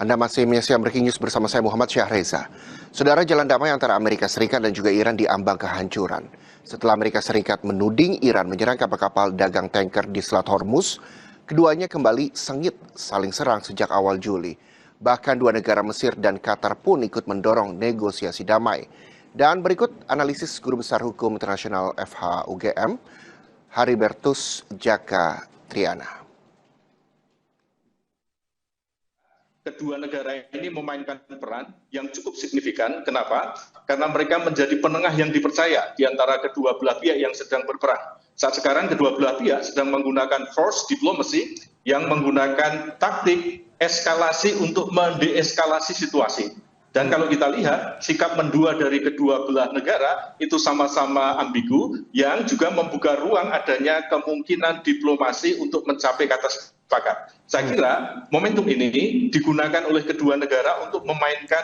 Anda masih menyaksikan Breaking News bersama saya Muhammad Syahreza. Saudara, jalan damai antara Amerika Serikat dan juga Iran diambang kehancuran. Setelah Amerika Serikat menuding Iran menyerang kapal-kapal dagang tanker di Selat Hormuz, keduanya kembali sengit saling serang sejak awal Juli. Bahkan dua negara Mesir dan Qatar pun ikut mendorong negosiasi damai. Dan berikut analisis Guru Besar Hukum Internasional FH UGM, Haribertus Jaka Triana. Kedua negara ini memainkan peran yang cukup signifikan. Kenapa? Karena mereka menjadi penengah yang dipercaya di antara kedua belah pihak yang sedang berperang. Saat sekarang kedua belah pihak sedang menggunakan force diplomacy yang menggunakan taktik eskalasi untuk mendeeskalasi situasi. Dan kalau kita lihat, sikap mendua dari kedua belah negara itu sama-sama ambigu yang juga membuka ruang adanya kemungkinan diplomasi untuk mencapai kata sepakat. Saya kira momentum ini digunakan oleh kedua negara untuk memainkan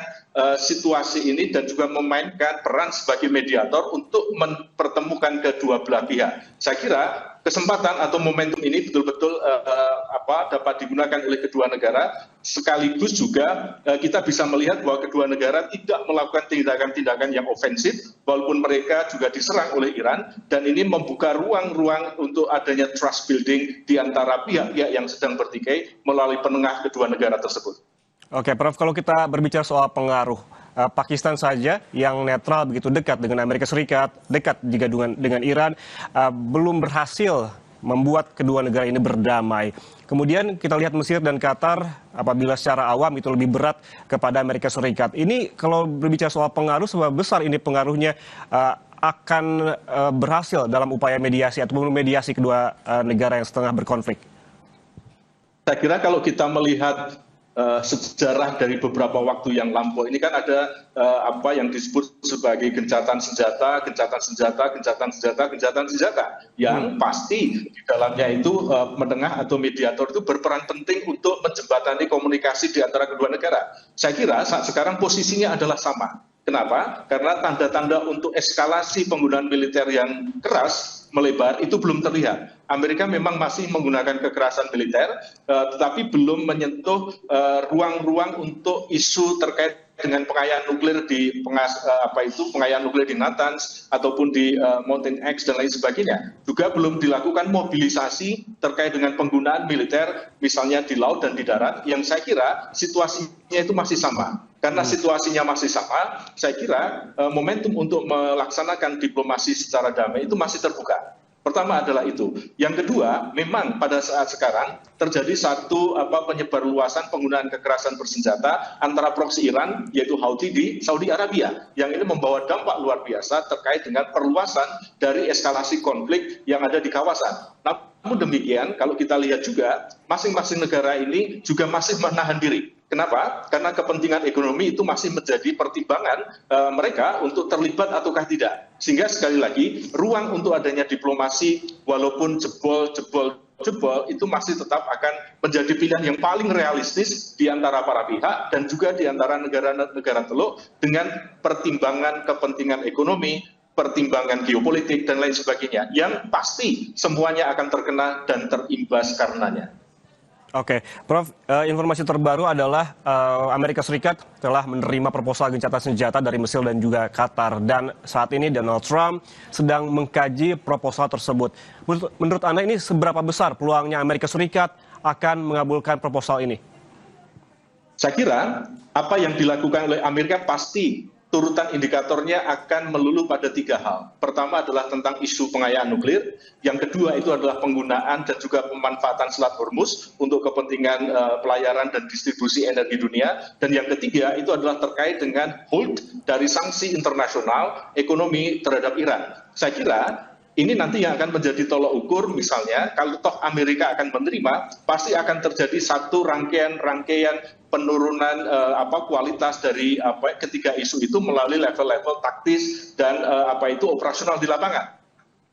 situasi ini dan juga memainkan peran sebagai mediator untuk mempertemukan kedua belah pihak. Saya kira kesempatan atau momentum ini betul-betul dapat digunakan oleh kedua negara. Sekaligus juga kita bisa melihat bahwa kedua negara tidak melakukan tindakan-tindakan yang ofensif walaupun mereka juga diserang oleh Iran, dan ini membuka ruang-ruang untuk adanya trust building di antara pihak-pihak yang sedang bertikai melalui penengah kedua negara tersebut. Oke, Prof, kalau kita berbicara soal pengaruh, Pakistan saja yang netral begitu dekat dengan Amerika Serikat, dekat juga dengan Iran, belum berhasil membuat kedua negara ini berdamai. Kemudian kita lihat Mesir dan Qatar, apabila secara awam itu lebih berat kepada Amerika Serikat. Ini kalau berbicara soal pengaruh, seberapa besar ini pengaruhnya akan berhasil dalam upaya mediasi atau mediasi kedua negara yang setengah berkonflik? Saya kira kalau kita melihat sejarah dari beberapa waktu yang lampau, ini kan ada apa yang disebut sebagai gencatan senjata, yang pasti di dalamnya itu menengah atau mediator itu berperan penting untuk menjembatani komunikasi di antara kedua negara. Saya kira saat sekarang posisinya adalah sama. Kenapa? Karena tanda-tanda untuk eskalasi penggunaan militer yang keras melebar itu belum terlihat. Amerika memang masih menggunakan kekerasan militer, tetapi belum menyentuh ruang-ruang untuk isu terkait dengan pengayaan nuklir di pengayaan nuklir di Natanz ataupun di Mountain X dan lain sebagainya. Juga belum dilakukan mobilisasi terkait dengan penggunaan militer misalnya di laut dan di darat, yang saya kira situasinya itu masih sama. Karena situasinya masih sama, saya kira momentum untuk melaksanakan diplomasi secara damai itu masih terbuka. Pertama adalah itu. Yang kedua, memang pada saat sekarang terjadi satu penyebarluasan penggunaan kekerasan bersenjata antara proksi Iran, yaitu Houthi di Saudi Arabia, yang ini membawa dampak luar biasa terkait dengan perluasan dari eskalasi konflik yang ada di kawasan. Namun demikian, kalau kita lihat juga, masing-masing negara ini juga masih menahan diri. Kenapa? Karena kepentingan ekonomi itu masih menjadi pertimbangan mereka untuk terlibat ataukah tidak. Sehingga sekali lagi, ruang untuk adanya diplomasi walaupun jebol itu masih tetap akan menjadi pilihan yang paling realistis di antara para pihak dan juga di antara negara-negara teluk dengan pertimbangan kepentingan ekonomi, pertimbangan geopolitik dan lain sebagainya, yang pasti semuanya akan terkena dan terimbas karenanya. Oke, Prof, informasi terbaru adalah Amerika Serikat telah menerima proposal gencatan senjata dari Mesir dan juga Qatar. Dan saat ini Donald Trump sedang mengkaji proposal tersebut. Menurut Anda ini seberapa besar peluangnya Amerika Serikat akan mengabulkan proposal ini? Saya kira apa yang dilakukan oleh Amerika pasti turutan indikatornya akan melulu pada tiga hal. Pertama adalah tentang isu pengayaan nuklir. Yang kedua itu adalah penggunaan dan juga pemanfaatan Selat Hormuz untuk kepentingan pelayaran dan distribusi energi dunia. Dan yang ketiga itu adalah terkait dengan hold dari sanksi internasional ekonomi terhadap Iran. Saya kira ini nanti yang akan menjadi tolok ukur, misalnya kalau toh Amerika akan menerima, pasti akan terjadi satu rangkaian penurunan kualitas dari ketiga isu itu melalui level-level taktis dan operasional di lapangan.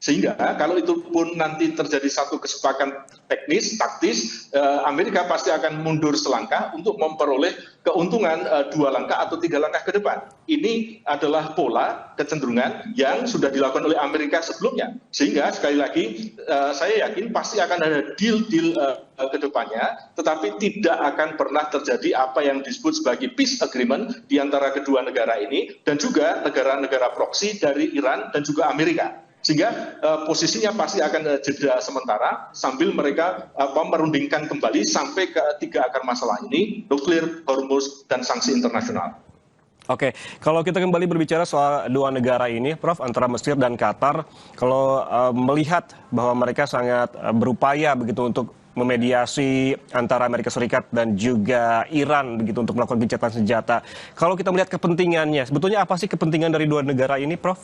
Sehingga kalau itu pun nanti terjadi satu kesepakatan teknis, taktis, Amerika pasti akan mundur selangkah untuk memperoleh keuntungan 2 langkah atau 3 langkah ke depan. Ini adalah pola kecenderungan yang sudah dilakukan oleh Amerika sebelumnya. Sehingga sekali lagi saya yakin pasti akan ada deal-deal ke depannya, tetapi tidak akan pernah terjadi apa yang disebut sebagai peace agreement di antara kedua negara ini dan juga negara-negara proksi dari Iran dan juga Amerika. Sehingga posisinya pasti akan jeda sementara sambil mereka merundingkan kembali sampai ke 3 akar masalah ini, nuklir, Hormuz, dan sanksi internasional. Oke, kalau kita kembali berbicara soal dua negara ini, Prof, antara Mesir dan Qatar, kalau melihat bahwa mereka sangat berupaya begitu untuk memediasi antara Amerika Serikat dan juga Iran begitu untuk melakukan gencatan senjata. Kalau kita melihat kepentingannya, sebetulnya apa sih kepentingan dari dua negara ini, Prof?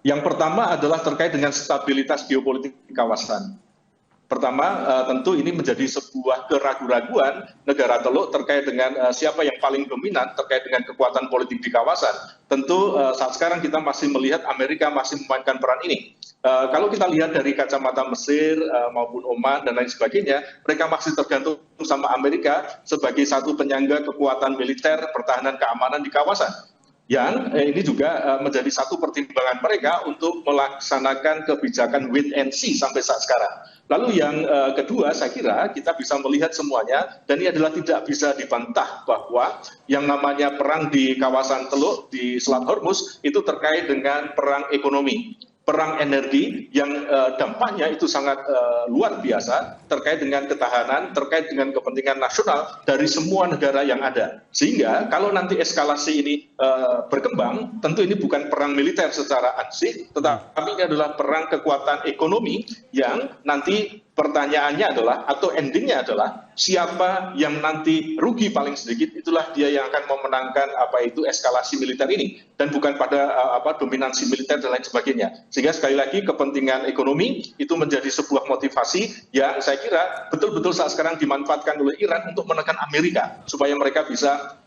Yang pertama adalah terkait dengan stabilitas geopolitik di kawasan. Pertama, tentu ini menjadi sebuah keraguan-raguan negara Teluk terkait dengan siapa yang paling dominan terkait dengan kekuatan politik di kawasan. Tentu saat sekarang kita masih melihat Amerika masih memainkan peran ini. Kalau kita lihat dari kacamata Mesir maupun Oman dan lain sebagainya, mereka masih tergantung sama Amerika sebagai satu penyangga kekuatan militer, pertahanan, keamanan di kawasan. Yang ini juga menjadi satu pertimbangan mereka untuk melaksanakan kebijakan wait and see sampai saat sekarang. Lalu yang kedua, saya kira kita bisa melihat semuanya, dan ini adalah tidak bisa dibantah bahwa yang namanya perang di kawasan Teluk di Selat Hormuz itu terkait dengan perang ekonomi. Perang energi yang dampaknya itu sangat luar biasa terkait dengan ketahanan, terkait dengan kepentingan nasional dari semua negara yang ada. Sehingga kalau nanti eskalasi ini berkembang, tentu ini bukan perang militer secara ansih, tetapi ini adalah perang kekuatan ekonomi yang nanti pertanyaannya adalah atau endingnya adalah siapa yang nanti rugi paling sedikit, itulah dia yang akan memenangkan eskalasi militer ini dan bukan pada dominansi militer dan lain sebagainya. Sehingga sekali lagi kepentingan ekonomi itu menjadi sebuah motivasi yang saya kira betul-betul saat sekarang dimanfaatkan oleh Iran untuk menekan Amerika supaya mereka bisa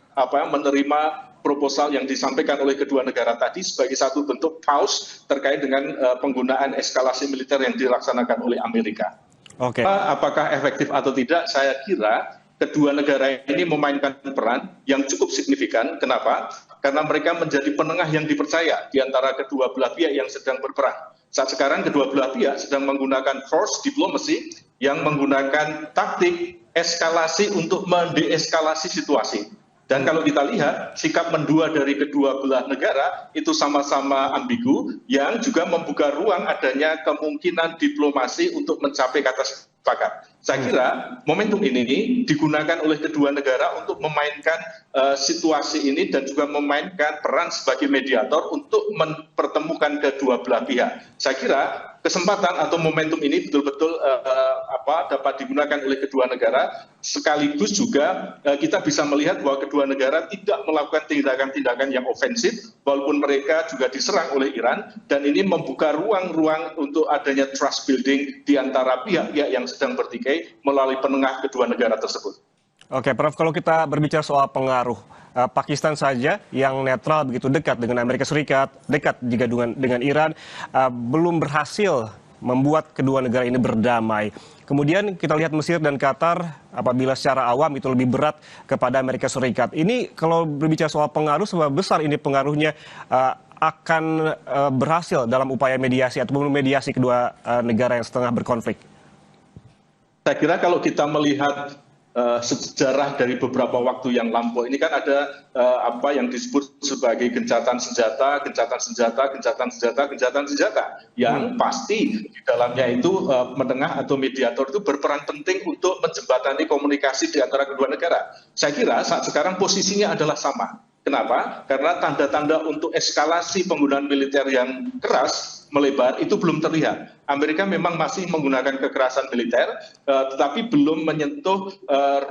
menerima proposal yang disampaikan oleh kedua negara tadi sebagai satu bentuk pause terkait dengan penggunaan eskalasi militer yang dilaksanakan oleh Amerika. Oke. Apakah efektif atau tidak, saya kira kedua negara ini memainkan peran yang cukup signifikan. Kenapa? Karena mereka menjadi penengah yang dipercaya di antara kedua belah pihak yang sedang berperang. Saat sekarang kedua belah pihak sedang menggunakan force diplomacy yang menggunakan taktik eskalasi untuk mendeeskalasi situasi. Dan kalau kita lihat, sikap mendua dari kedua belah negara itu sama-sama ambigu, yang juga membuka ruang adanya kemungkinan diplomasi untuk mencapai kata sepakat. Saya kira momentum ini digunakan oleh kedua negara untuk memainkan situasi ini dan juga memainkan peran sebagai mediator untuk mempertemukan kedua belah pihak. Saya kira kesempatan atau momentum ini betul-betul dapat digunakan oleh kedua negara, sekaligus juga kita bisa melihat bahwa kedua negara tidak melakukan tindakan-tindakan yang ofensif walaupun mereka juga diserang oleh Iran, dan ini membuka ruang-ruang untuk adanya trust building di antara pihak-pihak yang sedang bertikai melalui penengah kedua negara tersebut. Oke, Prof, kalau kita berbicara soal pengaruh, Pakistan saja yang netral begitu dekat dengan Amerika Serikat, dekat juga dengan Iran, belum berhasil membuat kedua negara ini berdamai. Kemudian kita lihat Mesir dan Qatar apabila secara awam itu lebih berat kepada Amerika Serikat. Ini kalau berbicara soal pengaruh, seberapa besar ini pengaruhnya akan berhasil dalam upaya mediasi atau memediasi kedua negara yang setengah berkonflik? Saya kira kalau kita melihat sejarah dari beberapa waktu yang lampau ini kan ada apa yang disebut sebagai gencatan senjata yang pasti di dalamnya itu menengah atau mediator itu berperan penting untuk menjembatani komunikasi di antara kedua negara. Saya kira saat sekarang posisinya adalah sama. Kenapa? Karena tanda-tanda untuk eskalasi penggunaan militer yang keras melebar itu belum terlihat. Amerika memang masih menggunakan kekerasan militer, tetapi belum menyentuh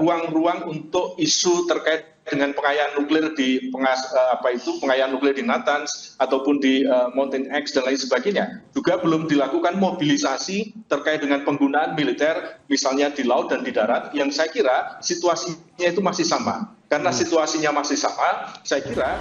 ruang-ruang untuk isu terkait dengan pengayaan nuklir di pengayaan nuklir di Natanz ataupun di Mountain X dan lain sebagainya. Juga belum dilakukan mobilisasi terkait dengan penggunaan militer misalnya di laut dan di darat, yang saya kira situasinya itu masih sama. Karena situasinya masih sama, saya kira